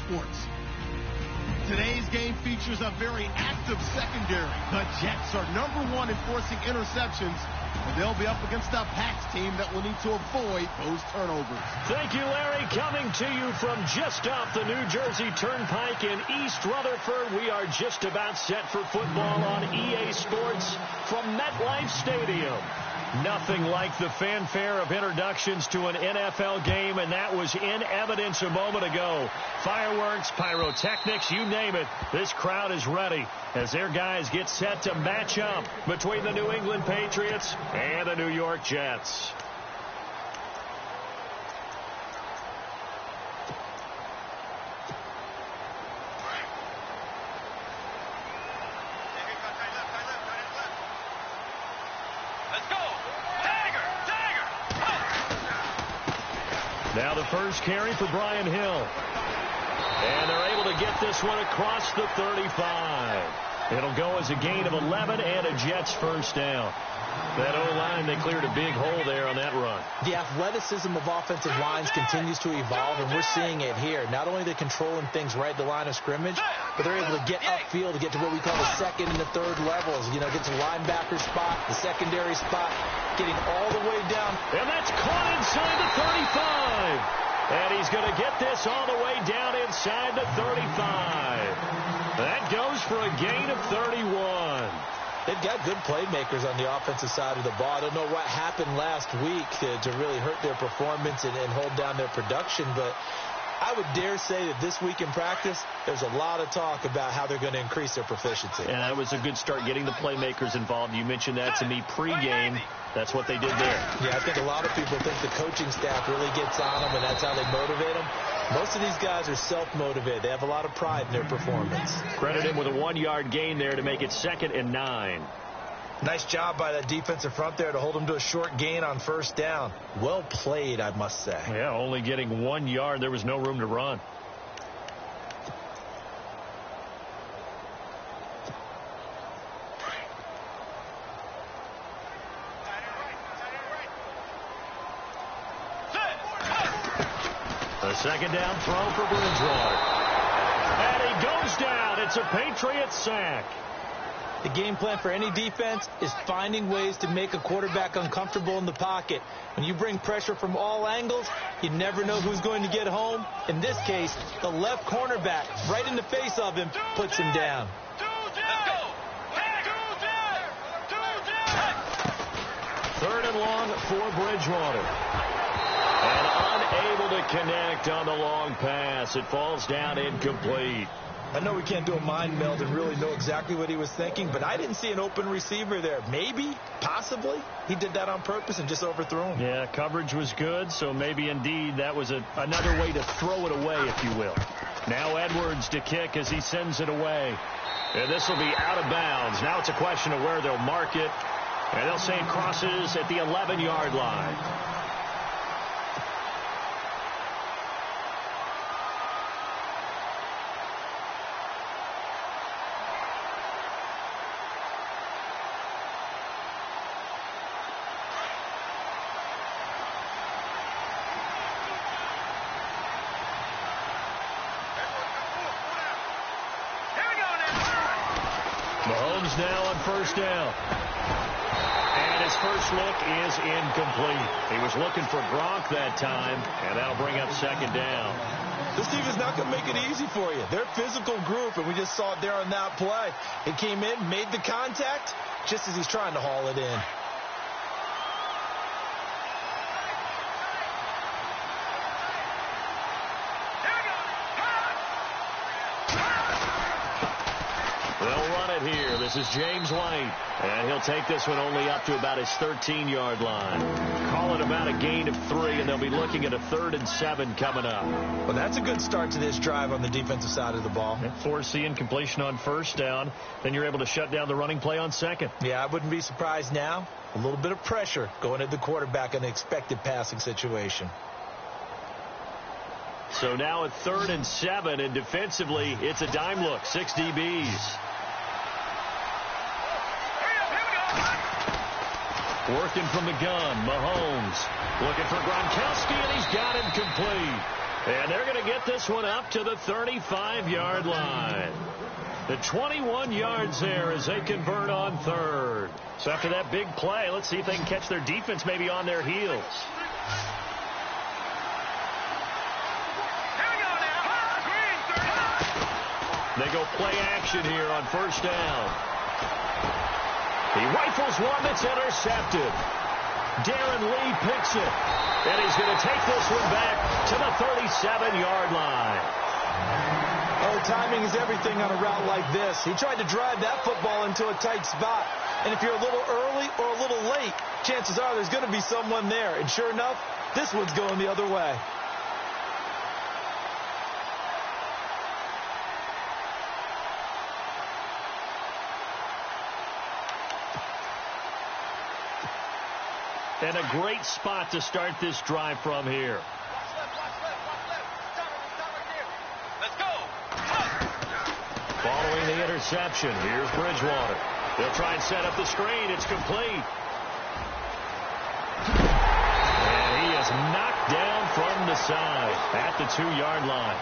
Sports. Today's game features a very active secondary. The Jets are #1 in forcing interceptions, and they'll be up against a Pats team that will need to avoid those turnovers. Thank you, Larry. Coming to you from just off the New Jersey Turnpike in East Rutherford, we are just about set for football on EA Sports from MetLife Stadium. Nothing like the fanfare of introductions to an NFL game, and that was in evidence a moment ago. Fireworks, pyrotechnics, you name it. This crowd is ready as their guys get set to match up between the New England Patriots and the New York Jets. Now the first carry for Brian Hill. And they're able to get this one across the 35. It'll go as a gain of 11 and a Jets first down. That O-line, they cleared a big hole there on that run. The athleticism of offensive lines continues to evolve, and we're seeing it here. Not only are they controlling things right at the line of scrimmage, but they're able to get upfield to get to what we call the second and the third levels. You know, get to the linebacker spot, the secondary spot, getting all the way down. And that's caught inside the 35. And he's going to get this all the way down inside the 35. That goes for a gain of 31. They've got good playmakers on the offensive side of the ball. I don't know what happened last week to really hurt their performance and hold down their production, but I would dare say that this week in practice, there's a lot of talk about how they're going to increase their proficiency. And that was a good start getting the playmakers involved. You mentioned that to me pregame. That's what they did there. Yeah, I think a lot of people think the coaching staff really gets on them, and that's how they motivate them. Most of these guys are self-motivated. They have a lot of pride in their performance. Credit him with a 1-yard gain there to make it 2nd and 9. Nice job by that defensive front there to hold them to a short gain on first down. Well played, I must say. Yeah, only getting 1 yard. There was no room to run. A second down throw for Bridgewater. And he goes down. It's a Patriots sack. The game plan for any defense is finding ways to make a quarterback uncomfortable in the pocket. When you bring pressure from all angles, you never know who's going to get home. In this case, the left cornerback, right in the face of him, puts him down. Third and long for Bridgewater. And unable to connect on the long pass. It falls down incomplete. I know we can't do a mind meld and really know exactly what he was thinking, but I didn't see an open receiver there. Maybe, possibly, he did that on purpose and just overthrew him. Yeah, coverage was good, so maybe indeed that was another way to throw it away, if you will. Now Edwards to kick as he sends it away. And this will be out of bounds. Now it's a question of where they'll mark it. And they'll say it crosses at the 11-yard line. Mahomes now on first down. And his first look is incomplete. He was looking for Gronk that time, and that'll bring up 2nd down. This team is not going to make it easy for you. They're a physical group, and we just saw it there on that play. He came in, made the contact, just as he's trying to haul it in. Here, this is James White, and he'll take this one only up to about his 13-yard line. Call it about a gain of 3, and they'll be looking at a 3rd and 7 coming up. Well, that's a good start to this drive on the defensive side of the ball. And force the incompletion on first down, then you're able to shut down the running play on 2nd. Yeah, I wouldn't be surprised now. A little bit of pressure going at the quarterback in an expected passing situation. So now a 3rd and 7, and defensively, it's a dime look, 6 DBs. Working from the gun, Mahomes looking for Gronkowski, and he's got him complete. And they're going to get this one up to the 35-yard line. The 21 yards there as they convert on third. So after that big play, let's see if they can catch their defense maybe on their heels. They go play action here on first down. He rifles one that's intercepted. Darren Lee picks it. And he's going to take this one back to the 37-yard line. Oh, timing is everything on a route like this. He tried to drive that football into a tight spot. And if you're a little early or a little late, chances are there's going to be someone there. And sure enough, this one's going the other way. And a great spot to start this drive from here. Let's go. Following the interception, here's Bridgewater. They'll try and set up the screen. It's complete. And he is knocked down from the side at the 2-yard line.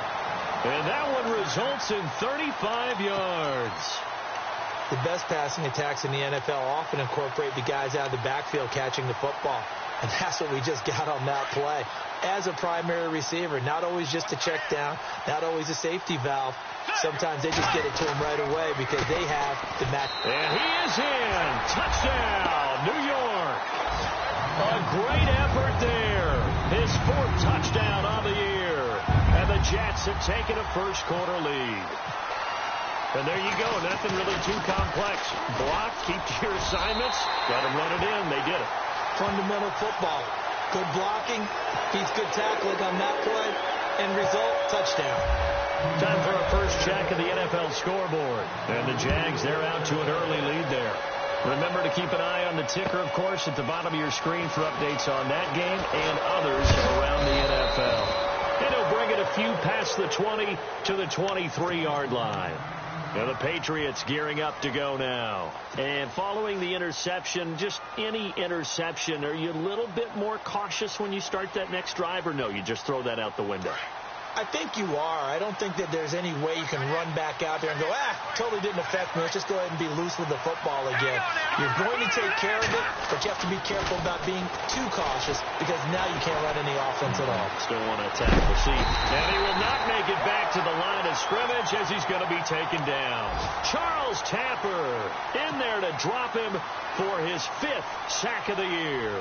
And that one results in 35 yards. The best passing attacks in the NFL often incorporate the guys out of the backfield catching the football. And that's what we just got on that play. As a primary receiver, not always just a check down, not always a safety valve. Sometimes they just get it to him right away because they have the match. And he is in. Touchdown, New York. A great effort there. His 4th touchdown on the year. And the Jets have taken a first-quarter lead. And there you go. Nothing really too complex. Block, keep to your assignments. Let them run it in. They did it. Fundamental football. Good blocking. Beats good tackling on that play. End result, touchdown. Time for our first check of the NFL scoreboard. And the Jags, they're out to an early lead there. Remember to keep an eye on the ticker, of course, at the bottom of your screen for updates on that game and others around the NFL. And he'll bring it a few past the 20 to the 23-yard line. Now the Patriots gearing up to go now. And following the interception, just any interception, are you a little bit more cautious when you start that next drive, or no, you just throw that out the window? I think you are. I don't think that there's any way you can run back out there and go, totally didn't affect me. Let's just go ahead and be loose with the football again. You're going to take care of it, but you have to be careful about being too cautious because now you can't run any offense at all. Still want to attack the seat. And he will not make it back to the line of scrimmage as he's going to be taken down. Charles Tapper in there to drop him for his 5th sack of the year.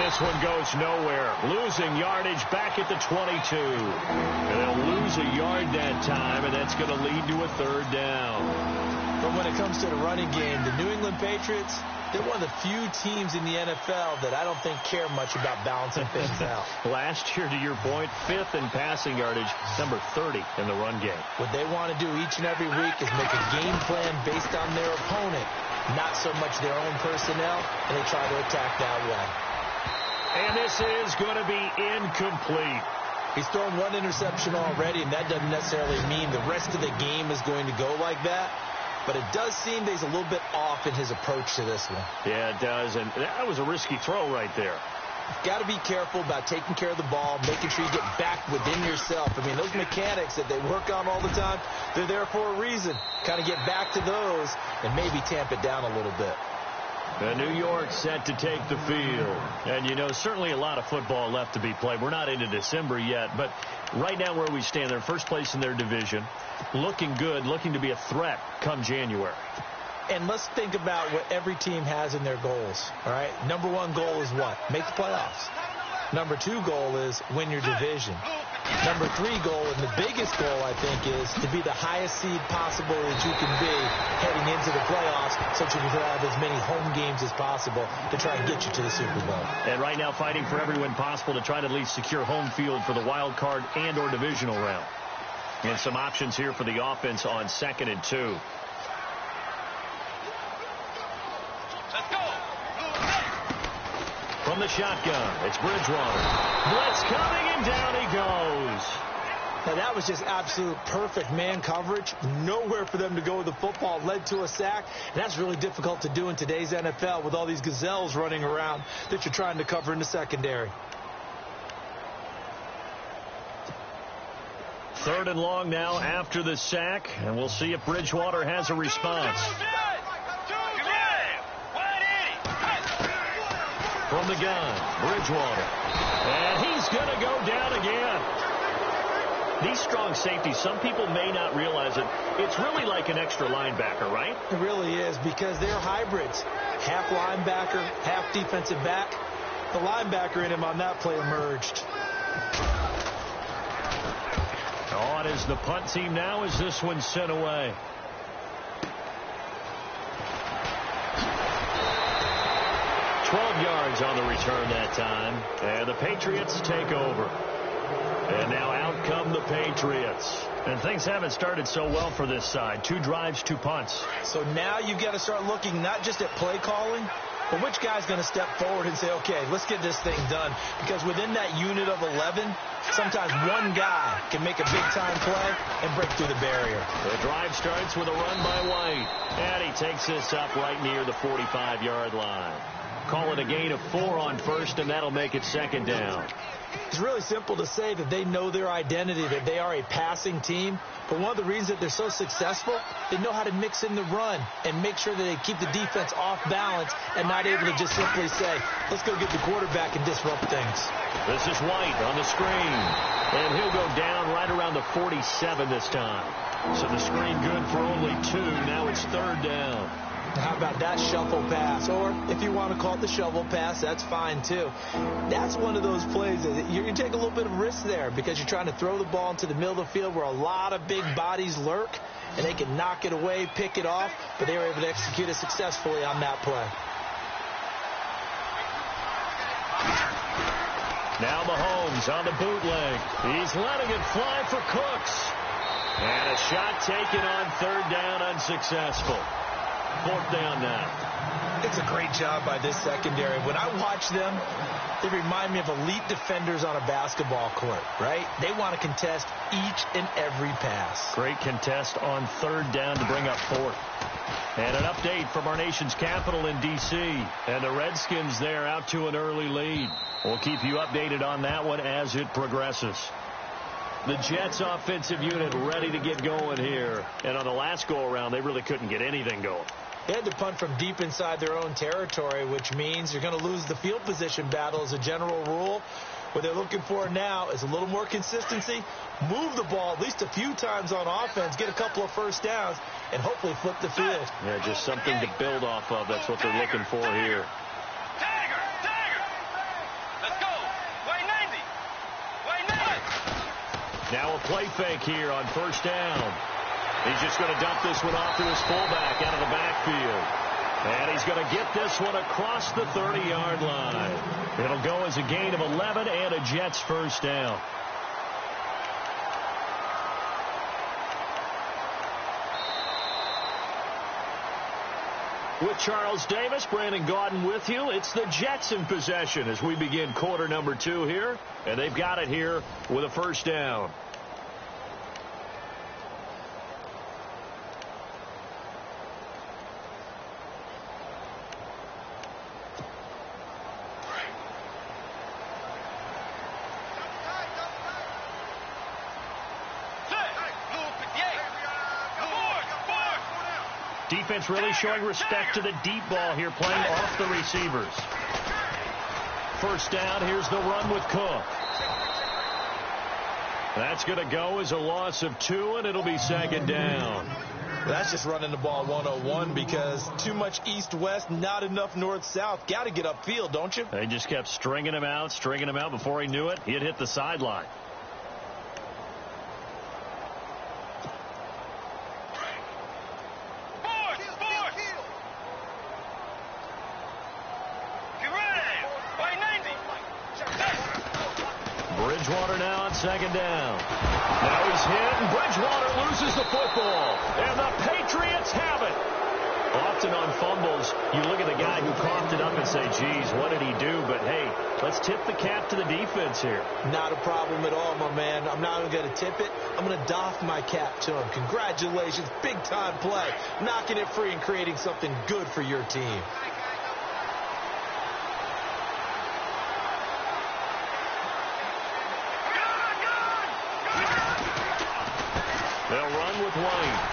This one goes nowhere. Losing yardage back at the 22. And they'll lose a yard that time, and that's going to lead to a 3rd down. But when it comes to the running game, the New England Patriots, they're one of the few teams in the NFL that I don't think care much about balancing things out. Last year, to your point, 5th in passing yardage, number 30 in the run game. What they want to do each and every week is make a game plan based on their opponent, not so much their own personnel, and they try to attack that way. And this is going to be incomplete. He's thrown 1 interception already, and that doesn't necessarily mean the rest of the game is going to go like that. But it does seem that he's a little bit off in his approach to this one. Yeah, it does. And that was a risky throw right there. You've got to be careful about taking care of the ball, making sure you get back within yourself. I mean, those mechanics that they work on all the time, they're there for a reason. Kind of get back to those and maybe tamp it down a little bit. New York set to take the field. And, you know, certainly a lot of football left to be played. We're not into December yet, but right now where we stand, they're first place in their division. Looking good, looking to be a threat come January. And let's think about what every team has in their goals, all right? Number 1 goal is what? Make the playoffs. Number 2 goal is win your division. Number 3 goal, and the biggest goal, I think, is to be the highest seed possible that you can be heading into the playoffs so that you can have as many home games as possible to try and get you to the Super Bowl. And right now fighting for every win possible to try to at least secure home field for the wild card and or divisional round. And some options here for the offense on 2nd and 2. From the shotgun. It's Bridgewater. Blitz coming, and down he goes. Now, that was just absolute perfect man coverage. Nowhere for them to go with the football. Led to a sack. And that's really difficult to do in today's NFL with all these gazelles running around that you're trying to cover in the secondary. 3rd and long now after the sack. And we'll see if Bridgewater has a response. From the gun, Bridgewater. And he's going to go down again. These strong safeties, some people may not realize it. It's really like an extra linebacker, right? It really is, because they're hybrids. Half linebacker, half defensive back. The linebacker in him on that play emerged. On is the punt team now as this one's sent away. Yards on the return that time. And the Patriots take over. And now out come the Patriots. And things haven't started so well for this side. 2 drives, 2 punts. So now you've got to start looking not just at play calling, but which guy's going to step forward and say, okay, let's get this thing done. Because within that unit of 11, sometimes one guy can make a big-time play and break through the barrier. The drive starts with a run by White. And he takes this up right near the 45-yard line. Call it a gain of 4 on first, and that'll make it 2nd down. It's really simple to say that they know their identity, that they are a passing team. But one of the reasons that they're so successful, they know how to mix in the run and make sure that they keep the defense off balance and not able to just simply say, let's go get the quarterback and disrupt things. This is White on the screen. And he'll go down right around the 47 this time. So the screen good for only 2. Now it's 3rd down. How about that shuffle pass? Or if you want to call it the shovel pass, that's fine too. That's one of those plays that you take a little bit of risk there because you're trying to throw the ball into the middle of the field where a lot of big bodies lurk, and they can knock it away, pick it off, but they were able to execute it successfully on that play. Now Mahomes on the bootleg. He's letting it fly for Cooks. And a shot taken on 3rd down, unsuccessful. 4th down now. It's a great job by this secondary. When I watch them, they remind me of elite defenders on a basketball court, right? They want to contest each and every pass. Great contest on 3rd down to bring up 4th. And an update from our nation's capital in D.C. And the Redskins there out to an early lead. We'll keep you updated on that one as it progresses. The Jets offensive unit ready to get going here. And on the last go-around, they really couldn't get anything going. They had to punt from deep inside their own territory, which means you're going to lose the field position battle as a general rule. What they're looking for now is a little more consistency, move the ball at least a few times on offense, get a couple of first downs, and hopefully flip the field. Yeah, just something to build off of. That's what they're looking for here. Let's go. Way 90. Way 90. Now a play fake here on 1st down. He's just going to dump this one off to his fullback out of the backfield. And he's going to get this one across the 30-yard line. It'll go as a gain of 11 and a Jets 1st down. With Charles Davis, Brandon Gaudin with you. It's the Jets in possession as we begin quarter number 2 here. And they've got it here with a 1st down. Defense really showing respect to the deep ball here, playing off the receivers. 1st down, here's the run with Cook. That's going to go as a loss of 2, and it'll be 2nd down. That's just running the ball 101 because too much east-west, not enough north-south. Got to get upfield, don't you? They just kept stringing him out. Before he knew it, he had hit the sideline. Bridgewater now on 2nd down. Now he's hit, and Bridgewater loses the football. And the Patriots have it. Often on fumbles, you look at the guy who coughed it up and say, geez, what did he do? But, hey, let's tip the cap to the defense here. Not a problem at all, my man. I'm not even going to tip it. I'm going to doff my cap to him. Congratulations. Big-time play. Knocking it free and creating something good for your team. They'll run with White.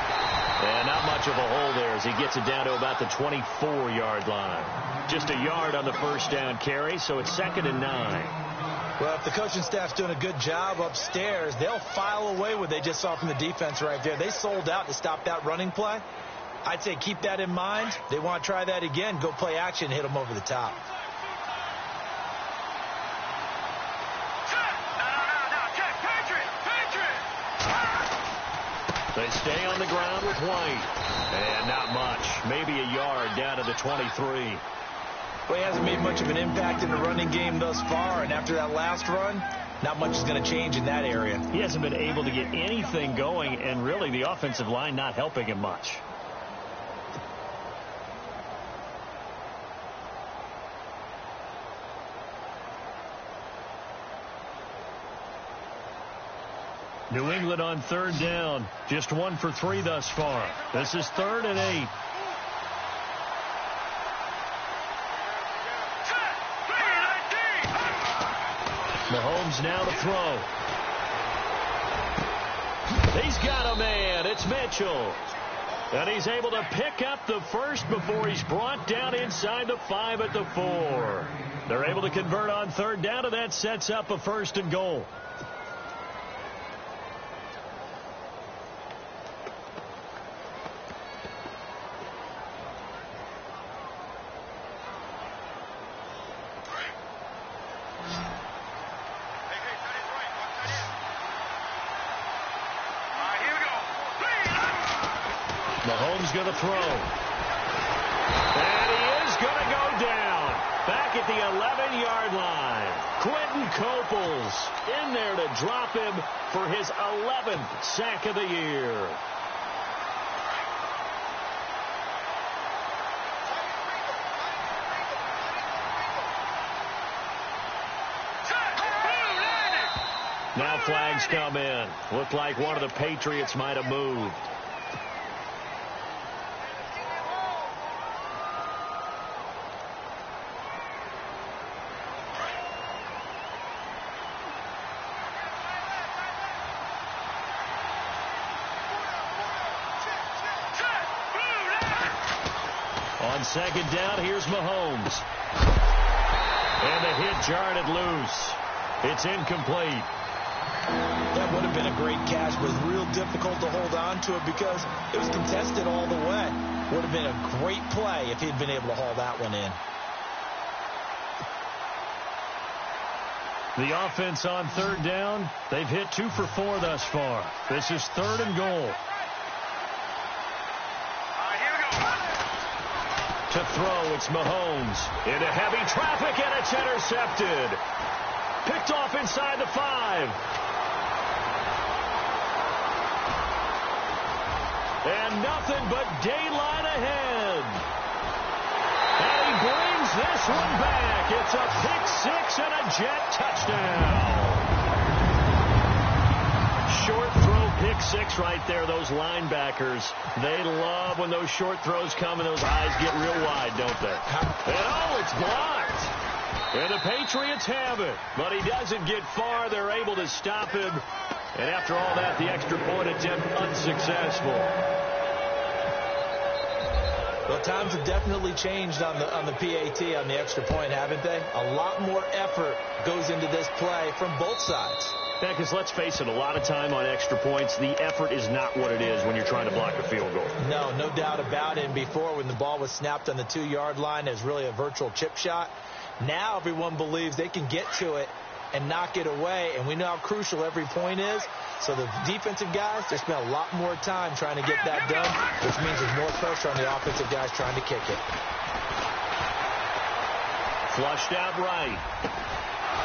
And not much of a hole there as he gets it down to about the 24-yard line. Just a yard on the first down carry, so it's 2nd and 9. Well, if the coaching staff's doing a good job upstairs, they'll file away what they just saw from the defense right there. They sold out to stop that running play. I'd say keep that in mind. They want to try that again. Go play action, hit them over the top. They stay on the ground with White. And not much. Maybe a yard down to the 23. Well, he hasn't made much of an impact in the running game thus far. And after that last run, not much is going to change in that area. He hasn't been able to get anything going, and really the offensive line not helping him much. New England on 3rd down. Just 1 for 3 thus far. This is 3rd and 8. Mahomes now to throw. He's got a man. It's Mitchell. And he's able to pick up the first before he's brought down inside the 5 at the 4. They're able to convert on 3rd down, and that sets up a 1st and goal. Mahomes going to throw. And he is going to go down. Back at the 11-yard line. Quentin Coples in there to drop him for his 11th sack of the year. Now flags come in. Looked like one of the Patriots might have moved. On 2nd down, here's Mahomes. And the hit jarred it loose. It's incomplete. That would have been a great catch, but it's real difficult to hold on to it because it was contested all the way. Would have been a great play if he'd been able to haul that one in. The offense on 3rd down, they've hit 2 for 4 thus far. This is 3rd and goal. To throw, it's Mahomes. Into heavy traffic, and it's intercepted. Picked off inside the 5. And nothing but daylight ahead. And he brings this one back. It's a pick 6 and a Jet touchdown. Short throw, pick 6 right there. Those linebackers, they love when those short throws come and those eyes get real wide, don't they? And oh, it's blocked. And the Patriots have it. But he doesn't get far. They're able to stop him. And after all that, the extra point attempt unsuccessful. Well, times have definitely changed on the PAT, on the extra point, haven't they? A lot more effort goes into this play from both sides. Yeah, because let's face it, a lot of time on extra points, the effort is not what it is when you're trying to block a field goal. No doubt about it. And before, when the ball was snapped on the 2-yard line, it was really a virtual chip shot. Now everyone believes they can get to it and knock it away, and we know how crucial every point is. So the defensive guys, they spend a lot more time trying to get that done, which means there's more pressure on the offensive guys trying to kick it. Flushed out right.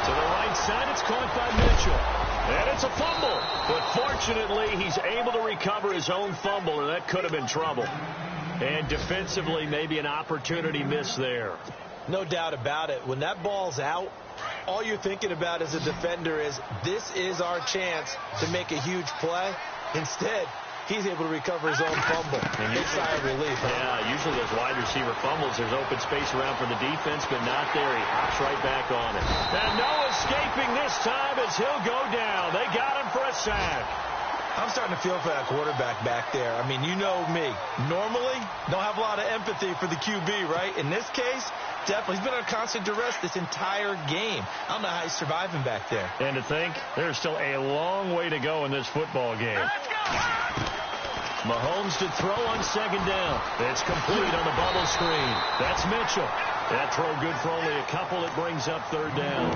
To the right side, it's caught by Mitchell. And it's a fumble. But fortunately, he's able to recover his own fumble, and that could have been trouble. And defensively, maybe an opportunity missed there. No doubt about it. When that ball's out, all you're thinking about as a defender is, this is our chance to make a huge play. Instead, he's able to recover his own fumble. And big sigh of relief. Yeah, usually those wide receiver fumbles, there's open space around for the defense, but not there. He hops right back on it. And no escaping this time as he'll go down. They got him for a sack. I'm starting to feel for that quarterback back there. I mean, you know me. Normally, don't have a lot of empathy for the QB, right? In this case, definitely. He's been under constant duress this entire game. I don't know how he's surviving back there. And to think, there's still a long way to go in this football game. Mahomes to throw on second down. It's complete on the bubble screen. That's Mitchell. That throw good for only a couple. It brings up third down.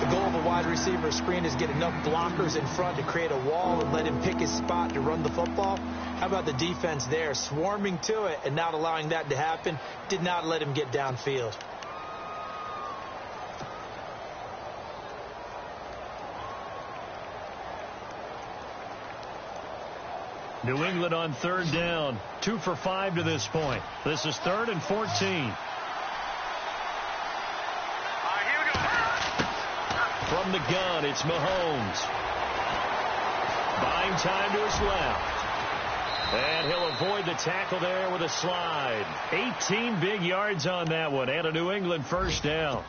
The goal of a wide receiver screen is to get enough blockers in front to create a wall and let him pick his spot to run the football. How about the defense there, swarming to it and not allowing that to happen? Did not let him get downfield. New England on third down. 2 for 5 to this point. This is 3rd and 14. From the gun, it's Mahomes. Buying time to his left. And he'll avoid the tackle there with a slide. 18 big yards on that one, and a New England first down.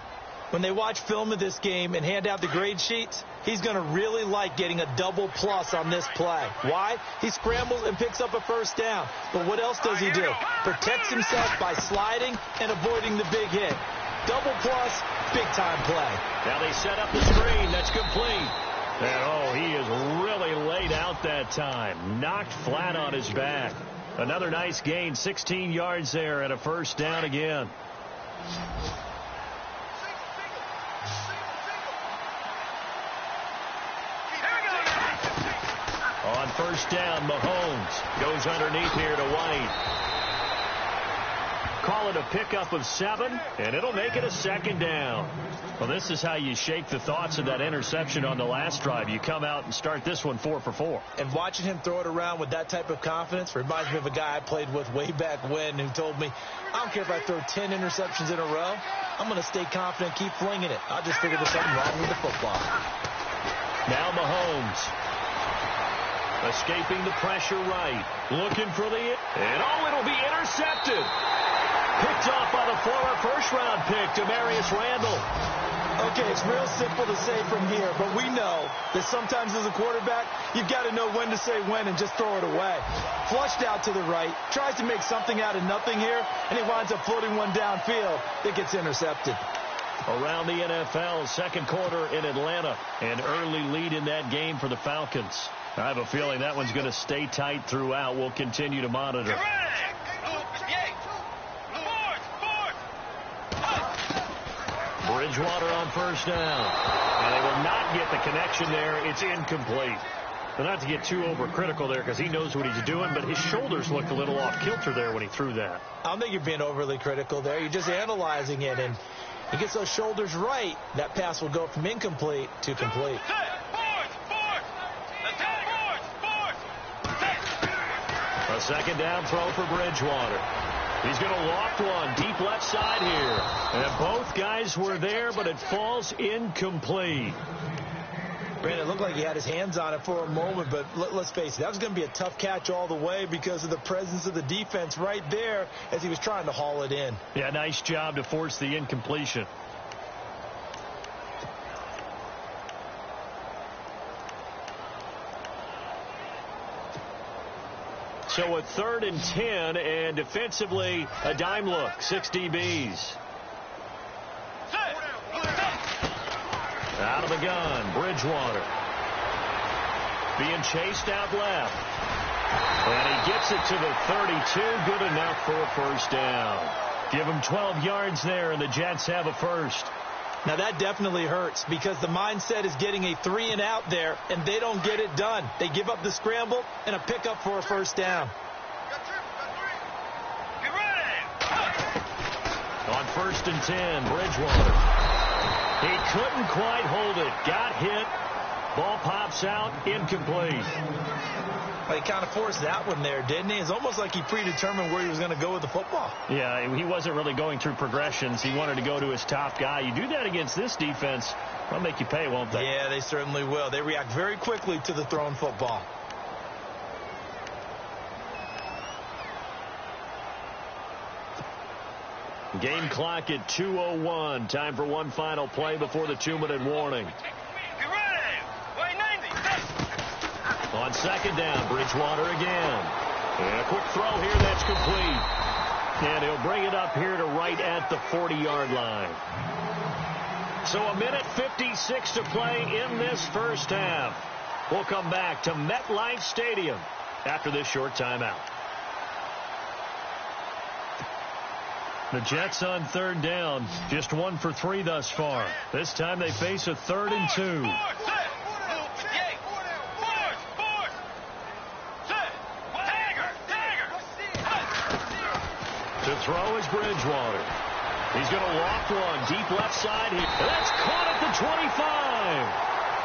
When they watch film of this game and hand out the grade sheets, he's going to really like getting a double plus on this play. Why? He scrambles and picks up a first down. But what else does he do? Protects himself by sliding and avoiding the big hit. Double plus, big-time play. Now they set up the screen. That's complete. And, oh, he is really laid out that time. Knocked flat on his back. Another nice gain, 16 yards there, and a first down again. On first down, Mahomes goes underneath here to White. Call it a pickup of 7, and it'll make it a second down. Well, this is how you shake the thoughts of that interception on the last drive. You come out and start this one 4 for 4. And watching him throw it around with that type of confidence reminds me of a guy I played with way back when who told me, I don't care if I throw 10 interceptions in a row. I'm going to stay confident, keep flinging it. I just figured there's something wrong with the football. Now Mahomes. Escaping the pressure right. Looking for the... And oh, it'll be intercepted. Picked off by the former first-round pick, Demarius Randall. Okay, it's real simple to say from here, but we know that sometimes as a quarterback, you've got to know when to say when and just throw it away. Flushed out to the right, tries to make something out of nothing here, and he winds up floating one downfield that gets intercepted. Around the NFL, second quarter in Atlanta. An early lead in that game for the Falcons. I have a feeling that one's going to stay tight throughout. We'll continue to monitor. Bridgewater on first down. And they will not get the connection there. It's incomplete. But not to get too overcritical there because he knows what he's doing, but his shoulders looked a little off kilter there when he threw that. I don't think you're being overly critical there. You're just analyzing it, and he gets those shoulders right. That pass will go from incomplete to complete. A second down throw for Bridgewater. He's going to loft one deep left side here. And both guys were there, but it falls incomplete. Brandon, it looked like he had his hands on it for a moment, but let's face it, that was going to be a tough catch all the way because of the presence of the defense right there as he was trying to haul it in. Yeah, nice job to force the incompletion. So a 3rd and 10, and defensively, a dime look, 6 DBs. Out of the gun, Bridgewater. Being chased out left. And he gets it to the 32, good enough for a first down. Give him 12 yards there, and the Jets have a first. Now that definitely hurts because the mindset is getting a 3 and out there, and they don't get it done. They give up the scramble and a pickup for a first down. On 1st and 10, Bridgewater. He couldn't quite hold it. Got hit. Ball pops out, incomplete. Well, he kind of forced that one there, didn't he? It's almost like he predetermined where he was going to go with the football. Yeah, he wasn't really going through progressions. He wanted to go to his top guy. You do that against this defense, they'll make you pay, won't they? Yeah, they certainly will. They react very quickly to the thrown football. Game clock at 2:01. Time for one final play before the 2-minute warning. On second down, Bridgewater again. And a quick throw here that's complete. And he'll bring it up here to right at the 40-yard line. So a minute 56 to play in this first half. We'll come back to MetLife Stadium after this short timeout. The Jets on third down, just 1 for 3 thus far. This time they face a 3rd and 2. To throw is Bridgewater. He's going to loft one deep left side here. That's caught at the 25.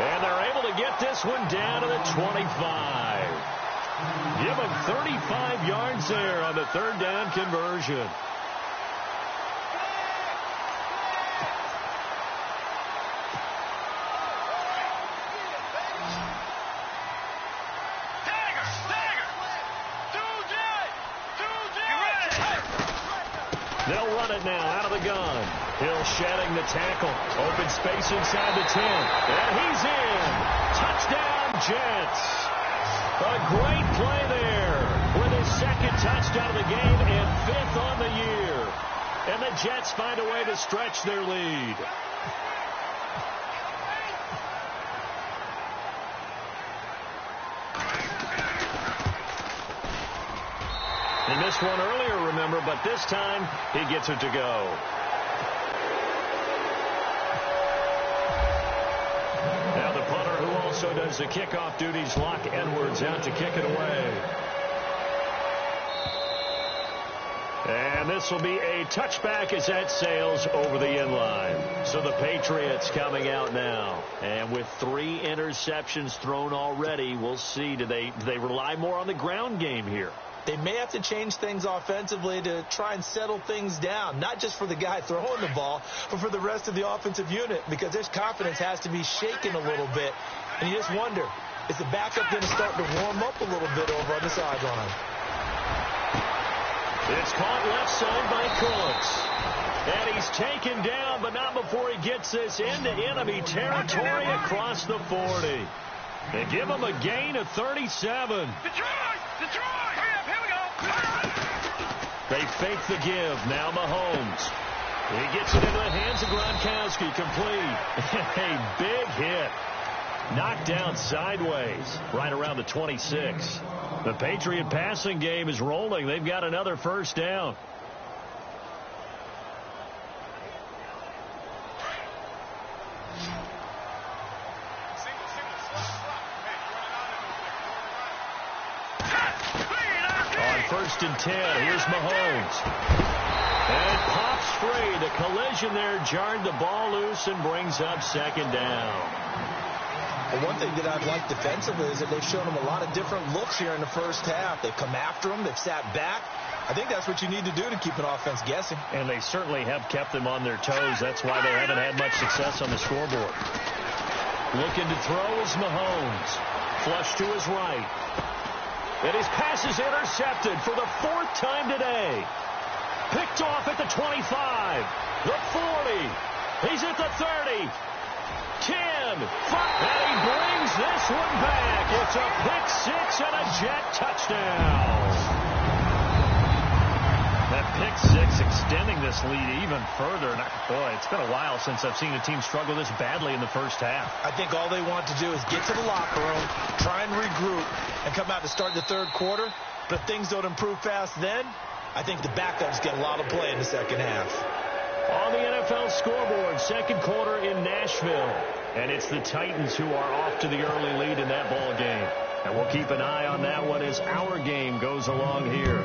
And they're able to get this one down to the 25. Give him 35 yards there on the third down conversion. They'll run it now out of the gun. Hill shedding the tackle. Open space inside the 10. And he's in. Touchdown, Jets. A great play there with his second touchdown of the game and 5th on the year. And the Jets find a way to stretch their lead. He missed one earlier, remember, but this time he gets it to go. Now the punter, who also does the kickoff duties, Locke Edwards out to kick it away. And this will be a touchback as that sails over the end line. So the Patriots coming out now. And with 3 interceptions thrown already, we'll see. Do they rely more on the ground game here? They may have to change things offensively to try and settle things down, not just for the guy throwing the ball, but for the rest of the offensive unit, because their confidence has to be shaken a little bit. And you just wonder, is the backup going to start to warm up a little bit over on the sideline? It's caught left side by Cooks. And he's taken down, but not before he gets this into enemy territory across the 40. They give him a gain of 37. They fake the give. Now Mahomes. He gets it into the hands of Gronkowski. Complete. A big hit. Knocked down sideways right around the 26. The Patriot passing game is rolling. They've got another first down. First and 10. Here's Mahomes. And pops free. The collision there jarred the ball loose and brings up second down. Well, one thing that I've liked defensively is that they've shown them a lot of different looks here in the first half. They've come after them. They've sat back. I think that's what you need to do to keep an offense guessing. And they certainly have kept them on their toes. That's why they haven't had much success on the scoreboard. Looking to throw is Mahomes. Flush to his right. And his pass is intercepted for the 4th time today. Picked off at the 25, the 40. He's at the 30, 10, 5. And he brings this one back. It's a pick 6 and a Jet touchdown. That pick 6 extending this lead even further. And boy, it's been a while since I've seen a team struggle this badly in the first half. I think all they want to do is get to the locker room, try and regroup, and come out to start the third quarter. But if things don't improve fast then, I think the backups get a lot of play in the second half. On the NFL scoreboard, second quarter in Nashville. And it's the Titans who are off to the early lead in that ball game. And we'll keep an eye on that one as our game goes along here.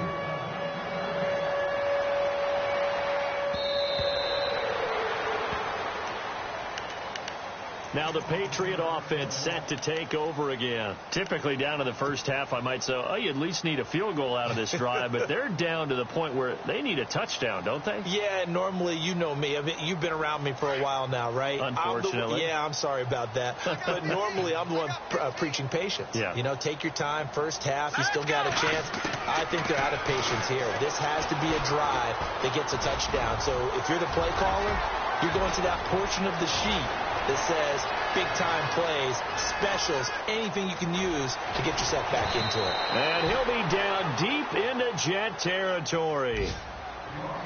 Now the Patriot offense set to take over again. Typically down to the first half, I might say, oh, you at least need a field goal out of this drive, but they're down to the point where they need a touchdown, don't they? Yeah, normally, you know me. I mean, you've been around me for a while now, right? Unfortunately. I'm sorry about that. But normally, I'm the one preaching patience. Yeah. You know, take your time. First half, you still got a chance. I think they're out of patience here. This has to be a drive that gets a touchdown. So if you're the play caller, you're going to that portion of the sheet that says big-time plays, specials, anything you can use to get yourself back into it. And he'll be down deep into Jet territory.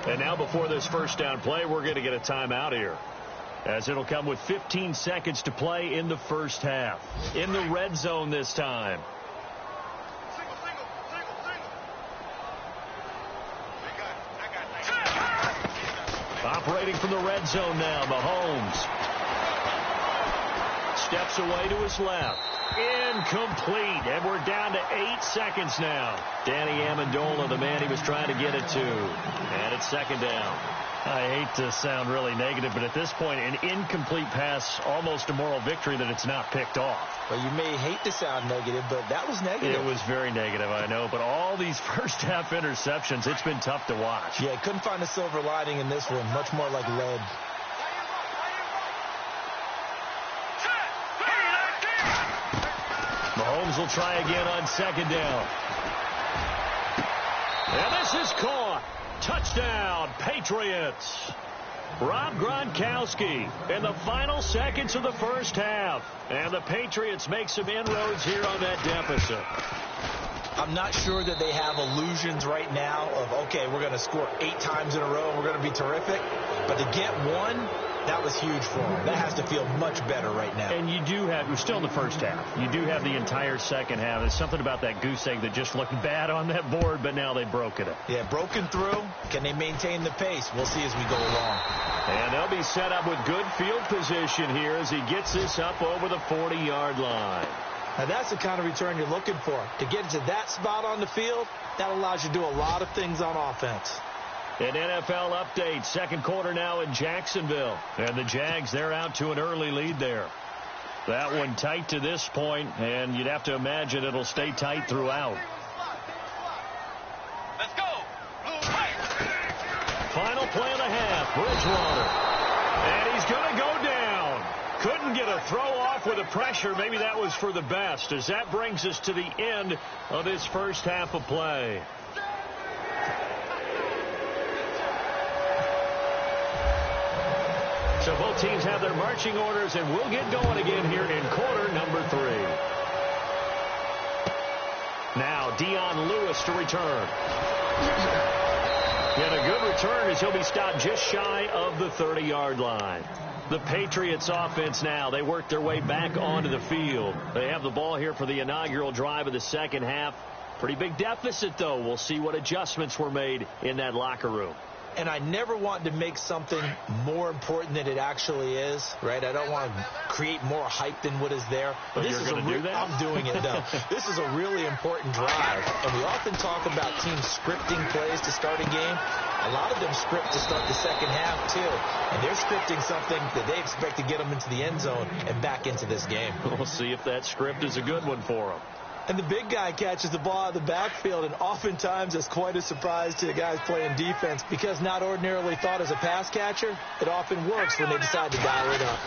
And now before this first down play, we're going to get a timeout here, as it'll come with 15 seconds to play in the first half. In the red zone this time. Operating from the red zone now, Mahomes. Steps away to his left. Incomplete. And we're down to 8 seconds now. Danny Amendola, the man he was trying to get it to. And it's second down. I hate to sound really negative, but at this point, an incomplete pass, almost a moral victory that it's not picked off. Well, you may hate to sound negative, but that was negative. It was very negative, I know. But all these first-half interceptions, it's been tough to watch. Yeah, couldn't find a silver lining in this one. Much more like lead. Mahomes will try again on second down. And this is caught. Touchdown, Patriots. Rob Gronkowski in the final seconds of the first half. And the Patriots make some inroads here on that deficit. I'm not sure that they have illusions right now of, okay, we're going to score 8 times in a row and we're going to be terrific. But to get one, that was huge for them. That has to feel much better right now. And you do have, we're still in the first half. You do have the entire second half. There's something about that goose egg that just looked bad on that board, but now they've broken it. Yeah, broken through. Can they maintain the pace? We'll see as we go along. And they'll be set up with good field position here as he gets this up over the 40-yard line. Now, that's the kind of return you're looking for. To get to that spot on the field, that allows you to do a lot of things on offense. An NFL update. Second quarter now in Jacksonville. And the Jags, they're out to an early lead there. That one tight to this point, and you'd have to imagine it'll stay tight throughout. Let's go. Final play of the half, Bridgewater. And he's going to go down. Couldn't get a throw off with the pressure. Maybe that was for the best, as that brings us to the end of this first half of play. So both teams have their marching orders, and we'll get going again here in quarter number 3. Now Dion Lewis to return. And a good return as he'll be stopped just shy of the 30-yard line. The Patriots offense now, they work their way back onto the field. They have the ball here for the inaugural drive of the second half. Pretty big deficit, though. We'll see what adjustments were made in that locker room. And I never want to make something more important than it actually is, right? I don't want to create more hype than what is there. But this is do that? I'm doing it, though. This is a really important drive. And we often talk about teams scripting plays to start a game. A lot of them script to start the second half, too. And they're scripting something that they expect to get them into the end zone and back into this game. We'll see if that script is a good one for them. And the big guy catches the ball out of the backfield, and oftentimes it's quite a surprise to the guys playing defense because not ordinarily thought as a pass catcher, it often works when they decide to dial it up.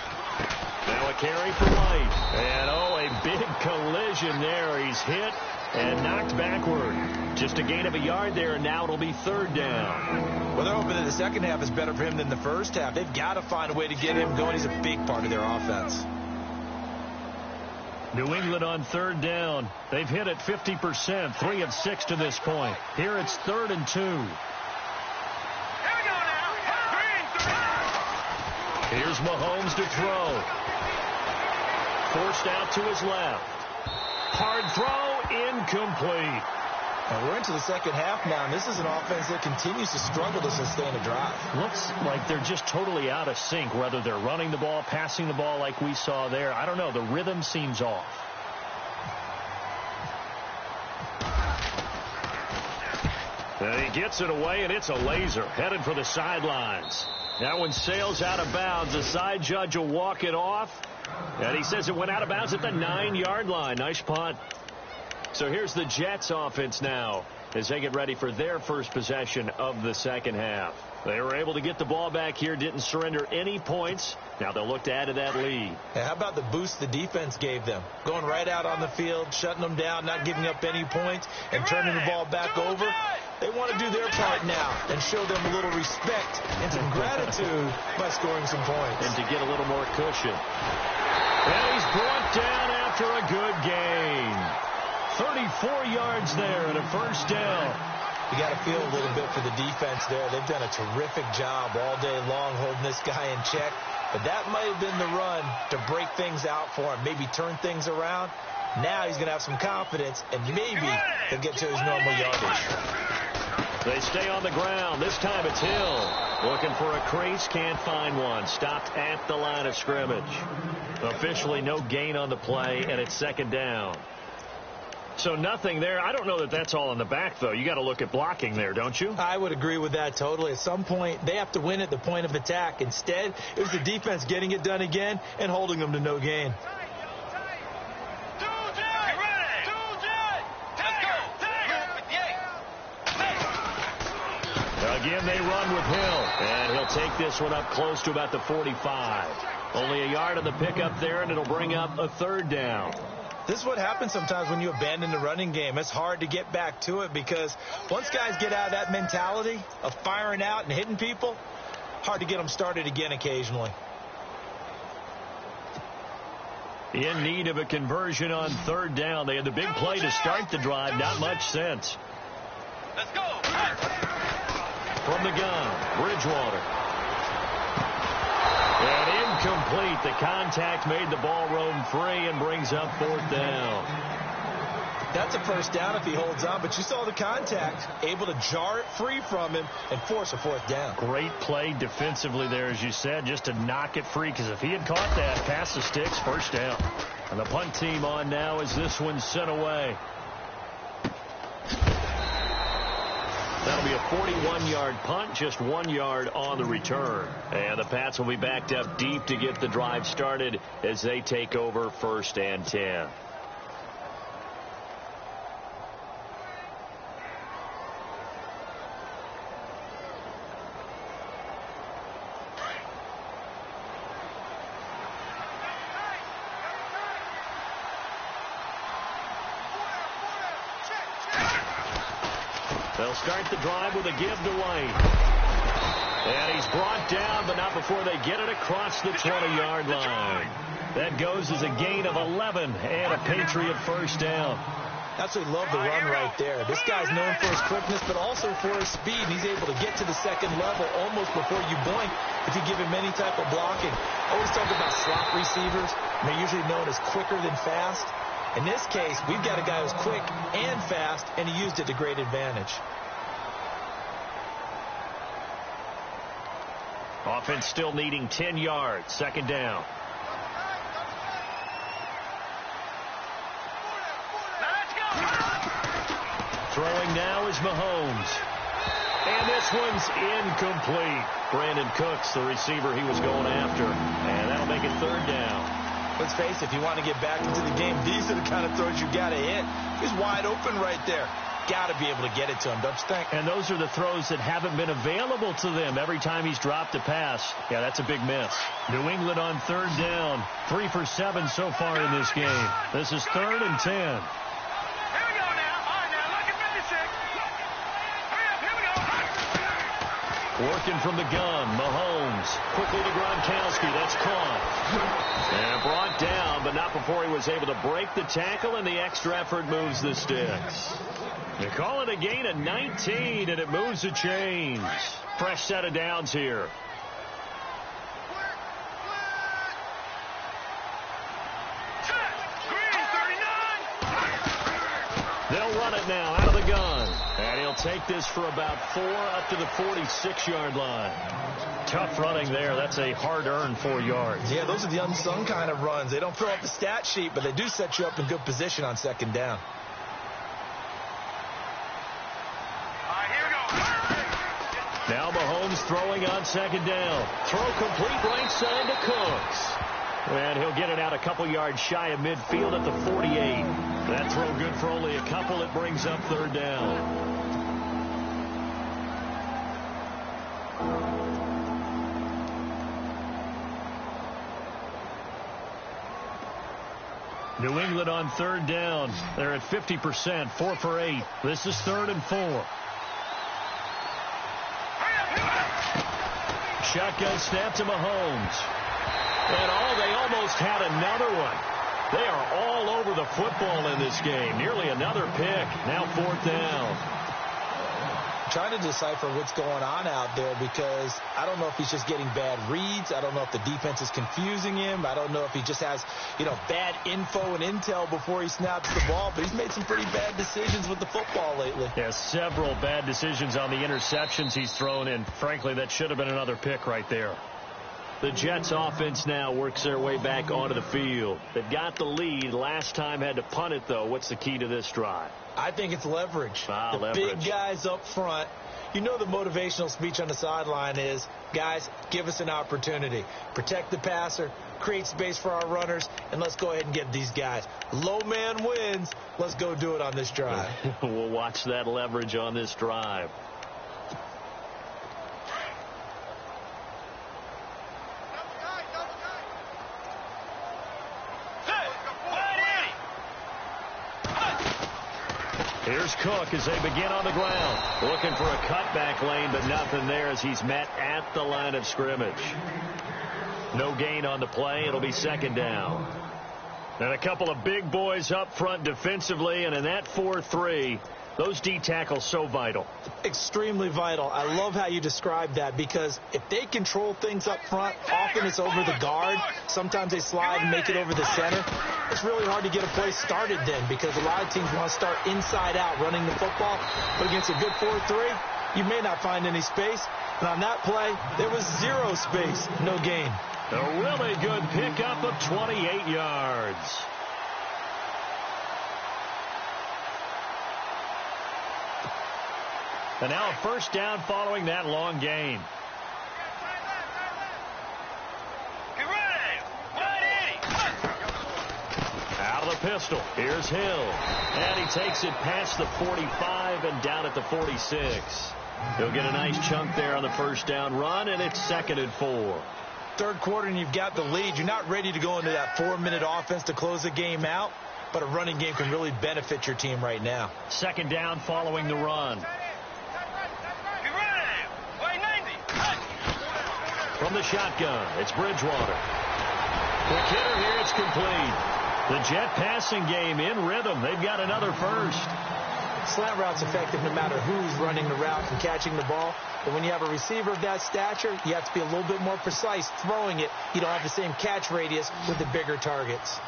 Now a carry for White. And, oh, a big collision there. He's hit and knocked backward. Just a gain of a yard there, and now it'll be third down. Well, they're hoping that the second half is better for him than the first half. They've got to find a way to get him going. He's a big part of their offense. New England on third down. They've hit it 50%, 3 of 6 to this point. Here it's 3rd and 2. Here we go now. 3 and 3. Here's Mahomes to throw. Forced out to his left. Hard throw, incomplete. And we're into the second half now, and this is an offense that continues to struggle to sustain a drive. Looks like they're just totally out of sync, whether they're running the ball, passing the ball like we saw there. I don't know. The rhythm seems off. And he gets it away, and it's a laser headed for the sidelines. That one sails out of bounds. The side judge will walk it off. And he says it went out of bounds at the 9-yard line. Nice punt. So here's the Jets offense now as they get ready for their first possession of the second half. They were able to get the ball back here, didn't surrender any points. Now they'll look to add to that lead. Hey, how about the boost the defense gave them? Going right out on the field, shutting them down, not giving up any points, and turning the ball back over. They want to do their part now and show them a little respect and some gratitude by scoring some points. And to get a little more cushion. And he's brought down after a good gain. 34 yards there and a first down. You got to feel a little bit for the defense there. They've done a terrific job all day long holding this guy in check. But that might have been the run to break things out for him, maybe turn things around. Now he's going to have some confidence, and maybe he'll get to his normal yardage. They stay on the ground. This time it's Hill. Looking for a crease, can't find one. Stopped at the line of scrimmage. Officially no gain on the play, and it's second down. So nothing there. I don't know that that's all in the back, though. You got to look at blocking there, don't you? I would agree with that totally. At some point, they have to win at the point of attack. Instead, it was the defense getting it done again and holding them to no gain. Again, they run with Hill, and he'll take this one up close to about the 45. Only a yard on the pickup there, and it'll bring up a third down. This is what happens sometimes when you abandon the running game. It's hard to get back to it because once guys get out of that mentality of firing out and hitting people, hard to get them started again occasionally. In need of a conversion on third down. They had the big play to start the drive. Not much sense. Let's go. From the gun, Bridgewater. And incomplete. The contact made the ball roam free and brings up fourth down. That's a first down if he holds on, but you saw the contact, able to jar it free from him and force a fourth down. Great play defensively there, as you said, just to knock it free, because if he had caught that, past the sticks, first down. And the punt team on now as this one's sent away. That'll be a 41-yard punt, just 1 yard on the return. And the Pats will be backed up deep to get the drive started as they take over first and 10. They'll start the drive with a give to White. And he's brought down, but not before they get it across the 20-yard line. That goes as a gain of 11 and a Patriot first down. Absolutely love the run right there. This guy's known for his quickness, but also for his speed. He's able to get to the second level almost before you blink if you give him any type of blocking. I always talk about slot receivers, and they're usually known as quicker than fast. In this case, we've got a guy who's quick and fast, and he used it to great advantage. Offense still needing 10 yards. Second down. Throwing now is Mahomes. And this one's incomplete. Brandon Cooks, the receiver he was going after. And that'll make it third down. Let's face it, if you want to get back into the game, these are the kind of throws you got to hit. He's wide open right there. Got to be able to get it to him, don't you think? And those are the throws that haven't been available to them every time he's dropped a pass. Yeah, that's a big miss. New England on third down. 3 for 7 so far in this game. This is 3rd and 10. Here we go now. All right, now, look at 56. Hurry up, here we go. Working from the gun, Mahomes. Quickly to Gronkowski. That's caught. And brought down, but not before he was able to break the tackle, and the extra effort moves the sticks. They call it a gain of 19, and it moves the chains. Fresh set of downs here. Green, 39. They'll run it now out of the gun. And he'll take this for about 4 up to the 46-yard line. Tough running there. That's a hard-earned 4 yards. Yeah, those are the unsung kind of runs. They don't fill up the stat sheet, but they do set you up in good position on second down. Now Mahomes throwing on second down. Throw complete right side to Cooks. And he'll get it out a couple yards shy of midfield at the 48. That throw good for only a couple. It brings up third down. New England on third down. They're at 50%, 4 for 8. This is 3rd and 4. Shotgun snap to Mahomes. And they almost had another one. They are all over the football in this game. Nearly another pick. Now 4th down. Trying to decipher what's going on out there because I don't know if he's just getting bad reads. I don't know if the defense is confusing him. I don't know if he just has, bad info and intel before he snaps the ball. But he's made some pretty bad decisions with the football lately. Yeah, several bad decisions on the interceptions he's thrown in. Frankly, that should have been another pick right there. The Jets offense now works their way back onto the field. They've got the lead. Last time had to punt it, though. What's the key to this drive? I think it's leverage. Leverage. Big guys up front. The motivational speech on the sideline is, guys, give us an opportunity. Protect the passer, create space for our runners, and let's go ahead and get these guys. Low man wins. Let's go do it on this drive. We'll watch that leverage on this drive. Here's Cook as they begin on the ground. Looking for a cutback lane, but nothing there as he's met at the line of scrimmage. No gain on the play. It'll be 2nd down. And a couple of big boys up front defensively, and in that 4-3, those D tackles so vital. Extremely vital. I love how you describe that because if they control things up front, often it's over the guard. Sometimes they slide and make it over the center. It's really hard to get a play started then because a lot of teams want to start inside out running the football. But against a good 4-3, you may not find any space. And on that play, there was 0 space, no gain. A really good pickup of 28 yards. And now a 1st down following that long gain. Out of the pistol. Here's Hill. And he takes it past the 45 and down at the 46. He'll get a nice chunk there on the 1st down run, and it's 2nd and 4. 3rd quarter and you've got the lead. You're not ready to go into that 4-minute offense to close the game out, but a running game can really benefit your team right now. 2nd down following the run. From the shotgun, it's Bridgewater. Quick hitter here, it's complete. The Jet passing game in rhythm. They've got another 1st. Slant route's effective no matter who's running the route and catching the ball. But when you have a receiver of that stature, you have to be a little bit more precise throwing it. You don't have the same catch radius with the bigger targets.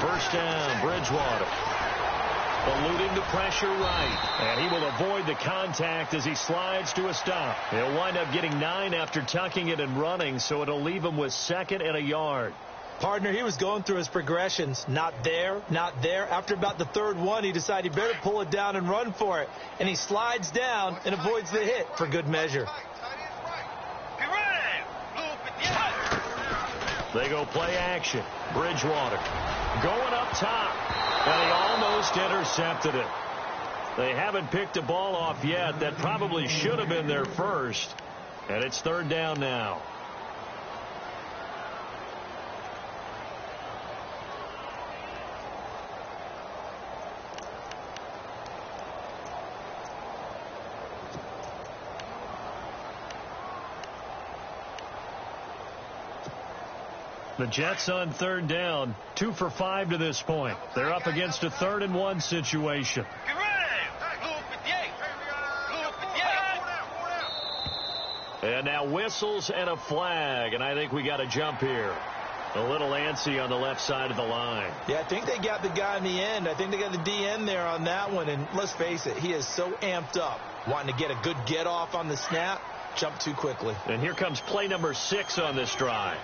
1st down, Bridgewater. Eluding the pressure right. And he will avoid the contact as he slides to a stop. He'll wind up getting 9 after tucking it and running, so it'll leave him with 2nd and a yard. Partner, he was going through his progressions. Not there, not there. After about the 3rd one, he decided he better pull it down and run for it. And he slides down and avoids the hit for good measure. They go play action. Bridgewater going up top. And he almost intercepted it. They haven't picked a ball off yet. That probably should have been their 1st. And it's 3rd down now. The Jets on 3rd down, 2 for 5 to this point. They're up against a 3rd and 1 situation. And now whistles and a flag, and I think we got a jump here. A little antsy on the left side of the line. Yeah, I think they got the guy in the end. I think they got the DN there on that one, and let's face it, he is so amped up, wanting to get a good get-off on the snap, jump too quickly. And here comes play number 6 on this drive.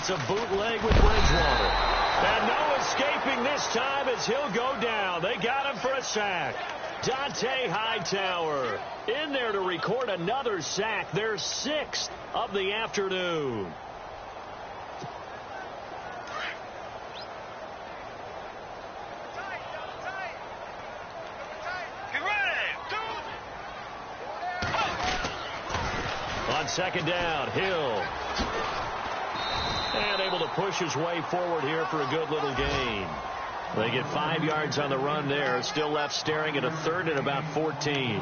It's a bootleg with Bridgewater. And no escaping this time as he'll go down. They got him for a sack. Dante Hightower in there to record another sack. Their 6th of the afternoon. On second down, Hill. And able to push his way forward here for a good little gain. They get 5 yards on the run there. Still left staring at a third and about 14.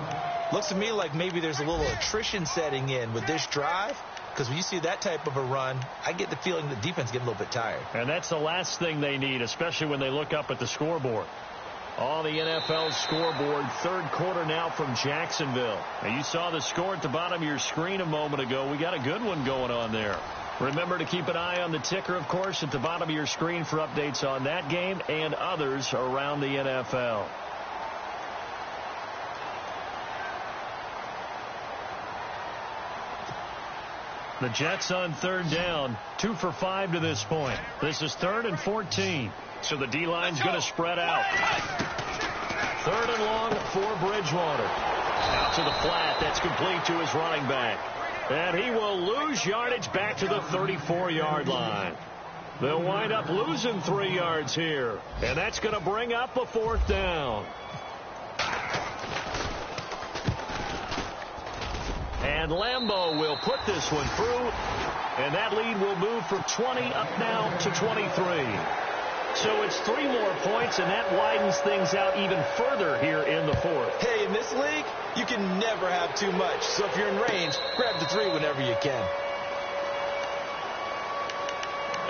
Looks to me like maybe there's a little attrition setting in with this drive. Because when you see that type of a run, I get the feeling the defense getting a little bit tired. And that's the last thing they need, especially when they look up at the scoreboard. On the NFL scoreboard, third quarter now from Jacksonville. And you saw the score at the bottom of your screen a moment ago. We got a good one going on there. Remember to keep an eye on the ticker, of course, at the bottom of your screen for updates on that game and others around the NFL. The Jets on third down, 2 for 5 to this point. This is 3rd and 14. So the D-line's going to spread out. 3rd and long for Bridgewater. Out to the flat. That's complete to his running back. And he will lose yardage back to the 34-yard line. They'll wind up losing 3 yards here. And that's going to bring up a 4th down. And Lambeau will put this one through. And that lead will move from 20 up now to 23. So it's 3 more points, and that widens things out even further here in the 4th. Hey, in this league, you can never have too much. So if you're in range, grab the 3 whenever you can.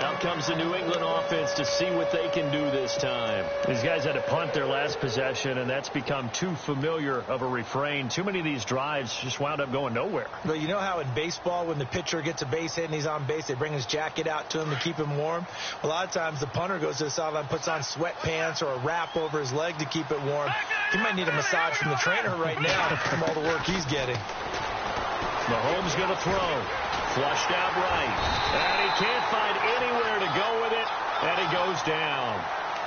Out comes the New England offense to see what they can do this time. These guys had to punt their last possession, and that's become too familiar of a refrain. Too many of these drives just wound up going nowhere. Well, you know how in baseball, when the pitcher gets a base hit and he's on base, they bring his jacket out to him to keep him warm? A lot of times the punter goes to the sideline, puts on sweatpants or a wrap over his leg to keep it warm. He might need a massage from the trainer right now from all the work he's getting. Mahomes going to throw. Flushed out right. And he can't find anywhere to go with it. And he goes down.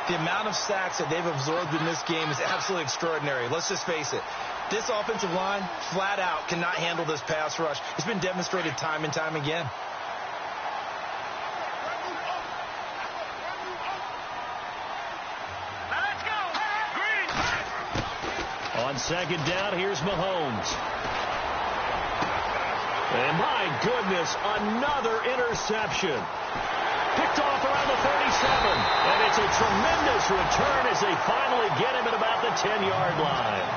The amount of sacks that they've absorbed in this game is absolutely extraordinary. Let's just face it. This offensive line, flat out, cannot handle this pass rush. It's been demonstrated time and time again. Now let's go. Green. On second down, here's Mahomes. And my goodness, another interception. Picked off around the 37. And it's a tremendous return as they finally get him at about the 10-yard line.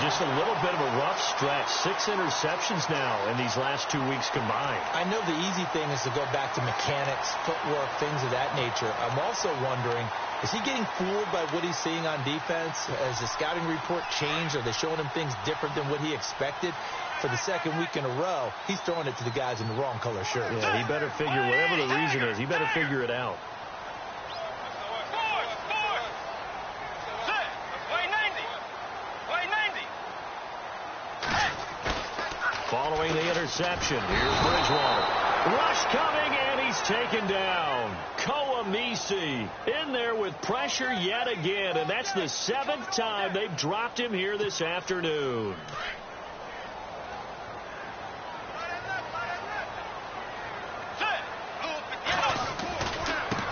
Just a little bit of a rough stretch. 6 interceptions now in these last 2 weeks combined. I know the easy thing is to go back to mechanics, footwork, things of that nature. I'm also wondering, is he getting fooled by what he's seeing on defense? Has the scouting report changed? Are they showing him things different than what he expected? For the second week in a row, he's throwing it to the guys in the wrong color shirt. Yeah, he better figure, whatever the reason is, he better figure it out. Following the interception, here's Bridgewater. Rush coming, and he's taken down. Koamisi in there with pressure yet again, and that's the 7th time they've dropped him here this afternoon.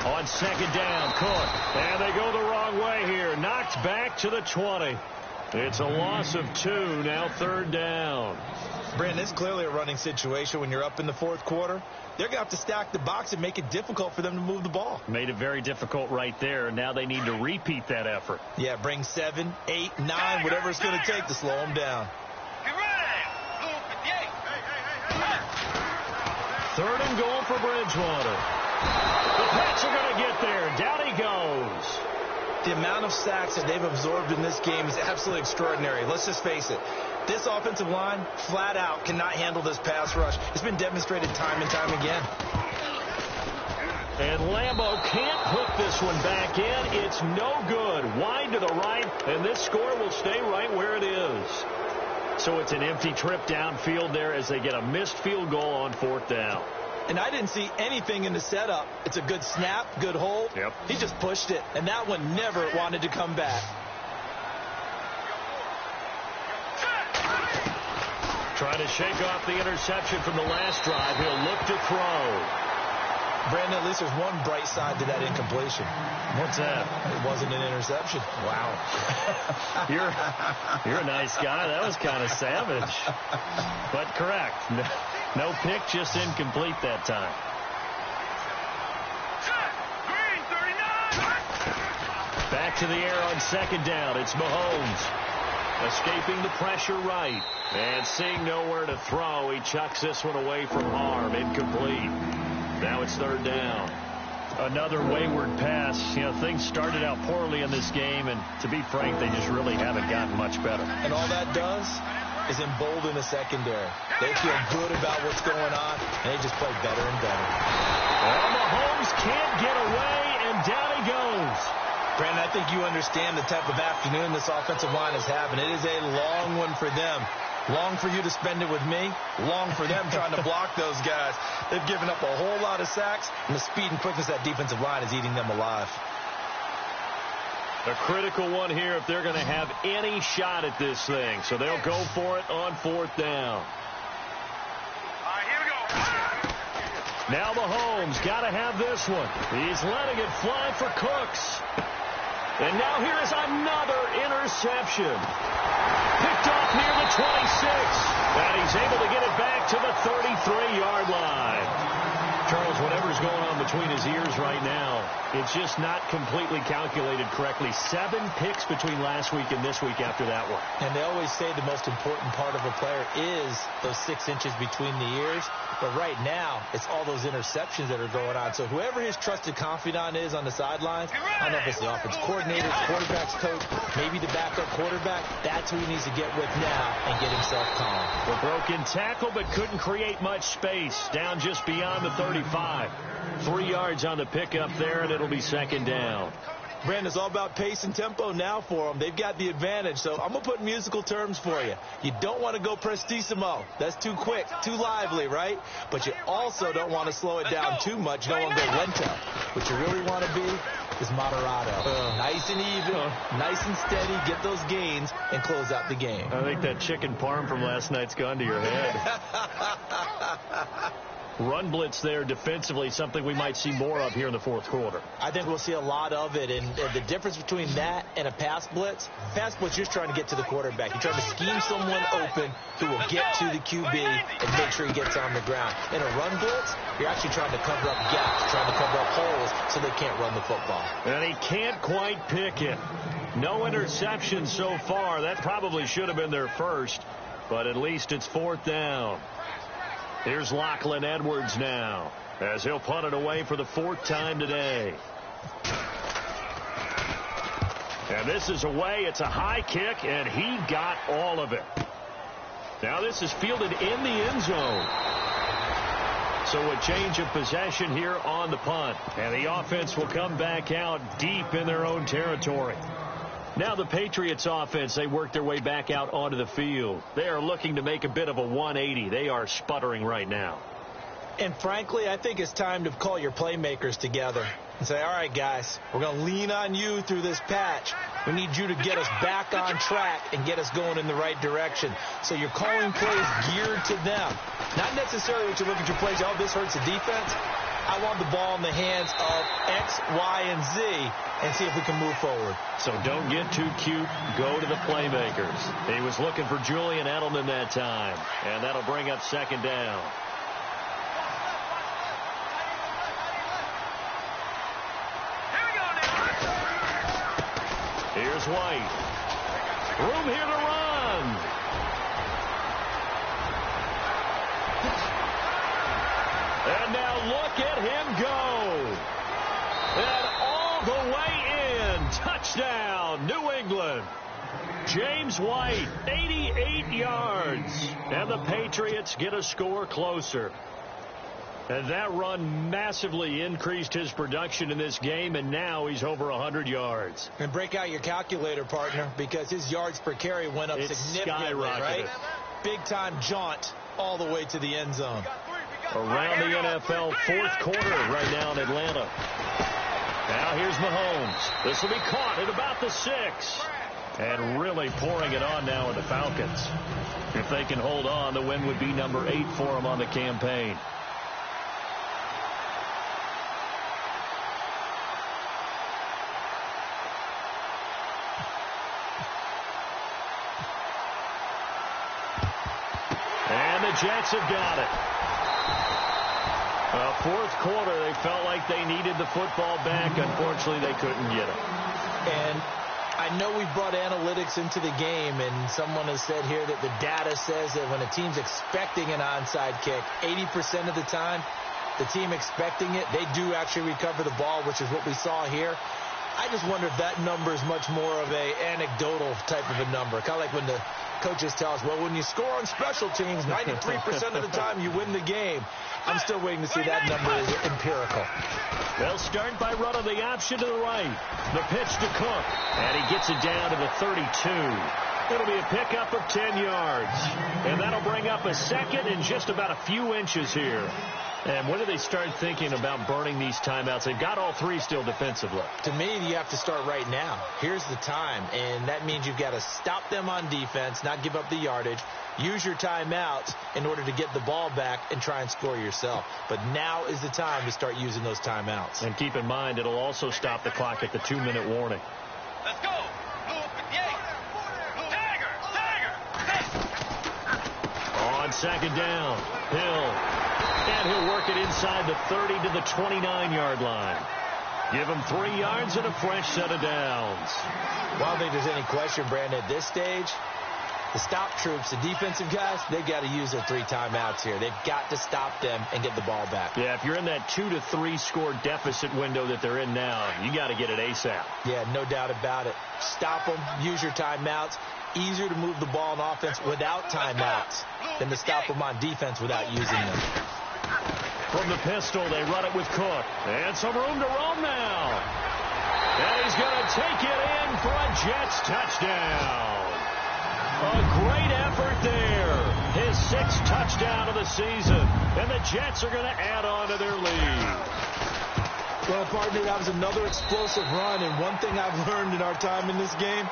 On second down, Cook. And they go the wrong way here. Knocked back to the 20. It's a loss of 2. Now 3rd down. Brandon, it's clearly a running situation when you're up in the 4th quarter. They're going to have to stack the box and make it difficult for them to move the ball. Made it very difficult right there. Now they need to repeat that effort. Yeah, bring 7, 8, 9, whatever it's going to take to slow them down. 3rd and goal for Bridgewater. The Pats are going to get there. Down he goes. The amount of sacks that they've absorbed in this game is absolutely extraordinary. Let's just face it. This offensive line, flat out, cannot handle this pass rush. It's been demonstrated time and time again. And Lambeau can't hook this one back in. It's no good. Wide to the right, and this score will stay right where it is. So it's an empty trip downfield there as they get a missed field goal on 4th down. And I didn't see anything in the setup. It's a good snap, good hold. Yep. He just pushed it, and that one never wanted to come back. Trying to shake off the interception from the last drive. He'll look to throw. Brandon, at least there's one bright side to that incompletion. What's that? It wasn't an interception. Wow. You're a nice guy. That was kind of savage. But correct. No pick, just incomplete that time. Back to the air on second down. It's Mahomes. Escaping the pressure right. And seeing nowhere to throw, he chucks this one away from harm. Incomplete. Now it's third down. Another wayward pass. You know, things started out poorly in this game, and to be frank, they just really haven't gotten much better. And all that does is embolden the secondary. They feel good about what's going on, and they just play better and better. Well, Mahomes can't get away, and down he goes. Brandon, I think you understand the type of afternoon this offensive line is having. It is a long one for them. Long for you to spend it with me. Long for them trying to block those guys. They've given up a whole lot of sacks, and the speed and quickness of that defensive line is eating them alive. A critical one here if they're going to have any shot at this thing. So they'll go for it on fourth down. All right, here we go. Now Mahomes got to have this one. He's letting it fly for Cooks. And now here is another interception. Picked off near the 26. And he's able to get it back to the 33-yard line. Charles, whatever's going on between his ears right now, it's just not completely calculated correctly. 7 picks between last week and this week after that one. And they always say the most important part of a player is those 6 inches between the ears. But right now, it's all those interceptions that are going on. So whoever his trusted confidant is on the sidelines, I don't know if it's the offense coordinator, quarterback's coach, maybe the backup quarterback, that's who he needs to get with now and get himself calm. The broken tackle, but couldn't create much space. Down just beyond the 35. 3 yards on the pickup there, and it'll be second down. Brandon, it's all about pace and tempo now for them. They've got the advantage, so I'm going to put musical terms for you. You don't want to go prestissimo. That's too quick, too lively, right? But you also don't want to slow it down too much. You don't want to go lento. What you really want to be is moderato. Nice and even, nice and steady, get those gains, and close out the game. I think that chicken parm from last night's gone to your head. Run blitz there defensively, something we might see more of here in the fourth quarter. I think we'll see a lot of it, and the difference between that and a pass blitz, you're just trying to get to the quarterback. You're trying to scheme someone open who will get to the QB and make sure he gets on the ground. In a run blitz, you're actually trying to cover up gaps, trying to cover up holes so they can't run the football. And he can't quite pick it. No interceptions so far. That probably should have been their first, but at least it's fourth down. Here's Lachlan Edwards now, as he'll punt it away for the 4th time today. And this is away. It's a high kick, and he got all of it. Now this is fielded in the end zone. So a change of possession here on the punt. And the offense will come back out deep in their own territory. Now the Patriots offense, they work their way back out onto the field. They are looking to make a bit of a 180. They are sputtering right now. And frankly, I think it's time to call your playmakers together and say, all right, guys, we're going to lean on you through this patch. We need you to get us back on track and get us going in the right direction. So you're calling plays geared to them. Not necessarily what you look at your plays, oh, this hurts the defense. I want the ball in the hands of X, Y, and Z and see if we can move forward. So don't get too cute. Go to the playmakers. He was looking for Julian Edelman that time, and that'll bring up second down. Here's White. Room here to run. And now look at him go. And all the way in. Touchdown, New England. James White, 88 yards. And the Patriots get a score closer. And that run massively increased his production in this game, and now he's over 100 yards. And break out your calculator, partner, because his yards per carry went up significantly, right? Big-time jaunt all the way to the end zone. around the NFL fourth quarter right now in Atlanta. Now here's Mahomes. This will be caught at about the 6. And really pouring it on now with the Falcons. If they can hold on, the win would be number 8 for them on the campaign. And the Jets have got it. Fourth quarter, they felt like they needed the football back. Unfortunately, they couldn't get it. And I know we brought analytics into the game, and someone has said here that the data says that when a team's expecting an onside kick, 80% of the time, the team expecting it, they do actually recover the ball, which is what we saw here. I just wonder if that number is much more of a anecdotal type of a number. Kind of like when the coaches tell us, well, when you score on special teams, 93% of the time you win the game. I'm still waiting to see that number is empirical. They'll start by running the option to the right. The pitch to Cook. And he gets it down to the 32. It'll be a pickup of 10 yards. And that'll bring up a second and just about a few inches here. And when do they start thinking about burning these timeouts? They've got all 3 still defensively. To me, you have to start right now. Here's the time, and that means you've got to stop them on defense, not give up the yardage, use your timeouts in order to get the ball back and try and score yourself. But now is the time to start using those timeouts. And keep in mind, it'll also stop the clock at the 2-minute warning. Let's go. On second down, Hill. And he'll work it inside the 30 to the 29-yard line. Give him 3 yards and a fresh set of downs. Well, I don't think there's any question, Brandon, at this stage, the stop troops, the defensive guys, they've got to use their 3 timeouts here. They've got to stop them and get the ball back. Yeah, if you're in that 2 to 3 score deficit window that they're in now, you got to get it ASAP. Yeah, no doubt about it. Stop them, use your timeouts. Easier to move the ball on offense without timeouts than to stop them on defense without using them. From the pistol, they run it with Cook. And some room to roam now. And he's going to take it in for a Jets touchdown. A great effort there. His 6th touchdown of the season. And the Jets are going to add on to their lead. Well, partner, that was another explosive run. And one thing I've learned in our time in this game,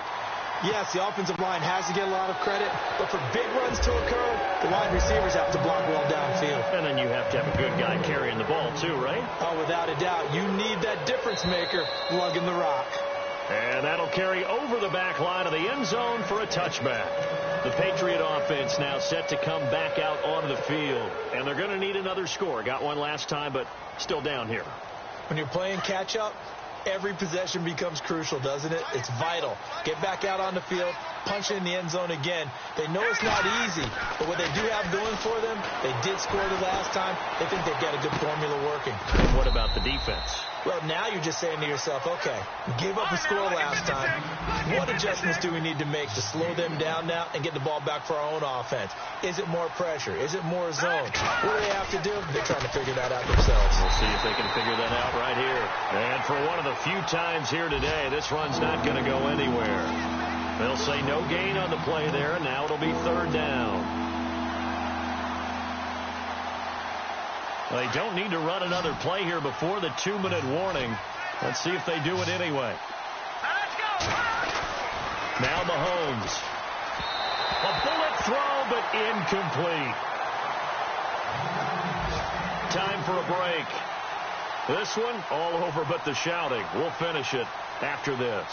yes, the offensive line has to get a lot of credit, but for big runs to occur, the wide receivers have to block well downfield. And then you have to have a good guy carrying the ball too, right? Oh, without a doubt. You need that difference maker lugging the rock. And that'll carry over the back line of the end zone for a touchback. The Patriot offense now set to come back out onto the field. And they're going to need another score. Got one last time, but still down here. When you're playing catch-up, every possession becomes crucial, doesn't it? It's vital. Get back out on the field, punch it in the end zone again. They know it's not easy, but what they do have going for them, they did score the last time. They think they've got a good formula working. And what about the defense? Well, now you're just saying to yourself, okay, we gave up a score last time. What adjustments do we need to make to slow them down now and get the ball back for our own offense? Is it more pressure? Is it more zone? What do they have to do? They're trying to figure that out themselves. We'll see if they can figure that out right here. And for one of the few times here today, this run's not going to go anywhere. They'll say no gain on the play there, and now it'll be 3rd down. They don't need to run another play here before the 2-minute warning. Let's see if they do it anyway. Now Mahomes. A bullet throw, but incomplete. Time for a break. This one all over but the shouting. We'll finish it after this.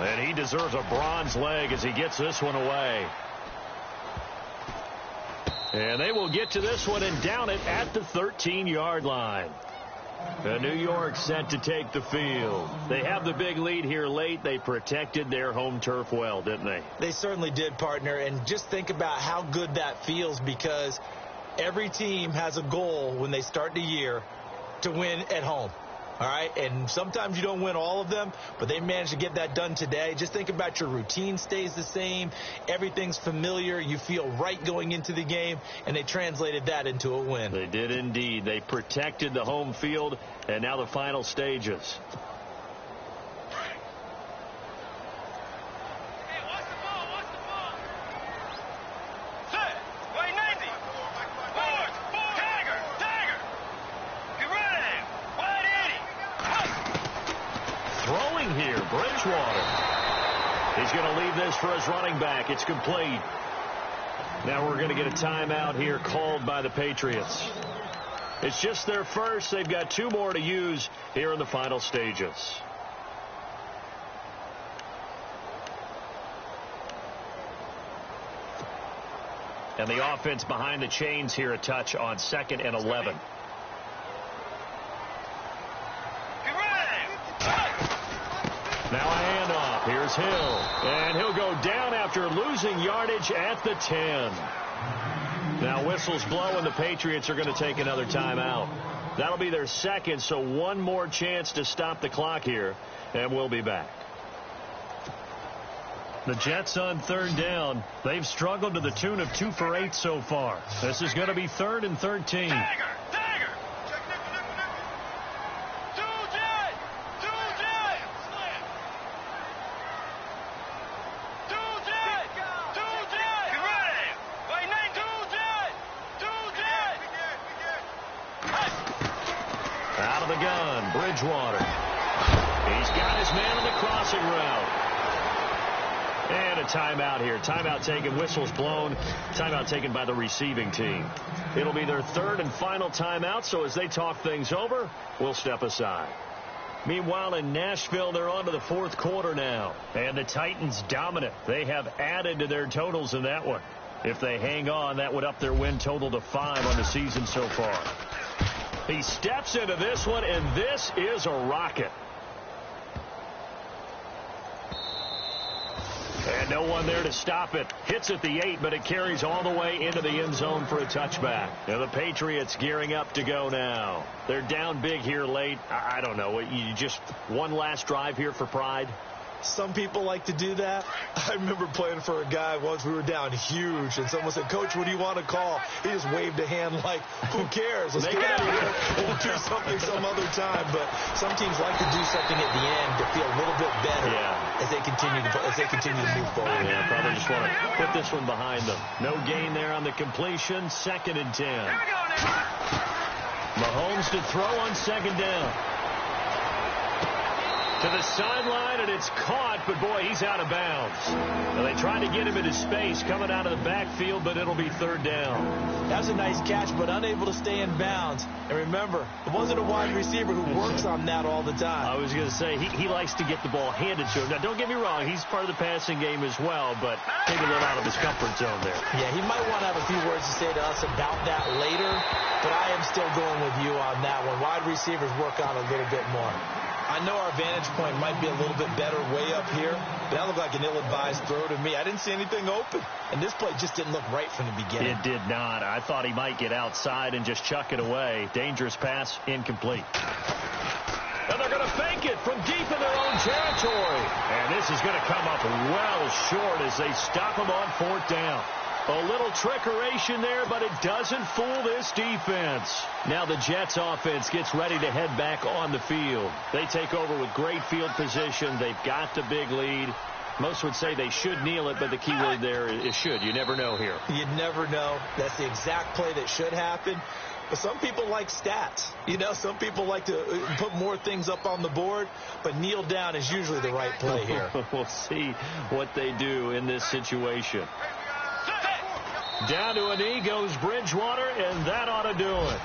And he deserves a bronze leg as he gets this one away. And they will get to this one and down it at the 13-yard line. And New York set to take the field. They have the big lead here late. They protected their home turf well, didn't they? They certainly did, partner. And just think about how good that feels, because every team has a goal when they start the year to win at home. All right, and sometimes you don't win all of them, but they managed to get that done today. Just think about your routine stays the same. Everything's familiar. You feel right going into the game, and they translated that into a win. They did indeed. They protected the home field, and now the final stages. Hey, watch the ball. throwing here. Bridgewater. He's going to leave this for his running back. It's complete. Now we're going to get a timeout here called by the Patriots. It's just their first. They've got 2 more to use here in the final stages. And the offense behind the chains here a touch on 2nd and 11. Now a handoff. Here's Hill. And he'll go down after losing yardage at the 10. Now whistles blow and the Patriots are going to take another timeout. That'll be their second, so one more chance to stop the clock here, and we'll be back. The Jets on 3rd down. They've struggled to the tune of 2 for 8 so far. This is going to be 3rd and 13. Out of the gun, Bridgewater. He's got his man on the crossing route. And a timeout here. Timeout taken, whistles blown. Timeout taken by the receiving team. It'll be their 3rd and final timeout, so as they talk things over, we'll step aside. Meanwhile, in Nashville, they're on to the 4th quarter now. And the Titans dominant. They have added to their totals in that one. If they hang on, that would up their win total to 5 on the season so far. He steps into this one, and this is a rocket. And no one there to stop it. Hits at the 8, but it carries all the way into the end zone for a touchback. Now the Patriots gearing up to go now. They're down big here late. I don't know. You just one last drive here for pride? Some people like to do that. I remember playing for a guy once. We were down huge, and someone said, "Coach, what do you want to call?" He just waved a hand like, "Who cares? Let's get out of here. We'll do something some other time." But some teams like to do something at the end to feel a little bit better as they continue to move forward. Yeah, probably just want to put this one behind them. No gain there on the completion. 2nd and 10. Mahomes to throw on 2nd down. To the sideline, and it's caught, but boy, he's out of bounds. Now, they tried to get him into space coming out of the backfield, but it'll be 3rd down. That was a nice catch, but unable to stay in bounds. And remember, it wasn't a wide receiver who works on that all the time. I was going to say, he likes to get the ball handed to him. Now, don't get me wrong, he's part of the passing game as well, but maybe a little out of his comfort zone there. Yeah, he might want to have a few words to say to us about that later, but I am still going with you on that one. Wide receivers work on a little bit more. I know our vantage point might be a little bit better way up here, but that looked like an ill-advised throw to me. I didn't see anything open, and this play just didn't look right from the beginning. It did not. I thought he might get outside and just chuck it away. Dangerous pass, incomplete. And they're going to fake it from deep in their own territory. And this is going to come up well short as they stop him on 4th down. A little trickeration there, but it doesn't fool this defense. Now the Jets offense gets ready to head back on the field. They take over with great field position. They've got the big lead. Most would say they should kneel it, but the key word there is should. You never know here. You never know. That's the exact play that should happen. But some people like stats. You know, some people like to put more things up on the board, but kneel down is usually the right play here. We'll see what they do in this situation. Down to a knee goes Bridgewater, and that ought to do it.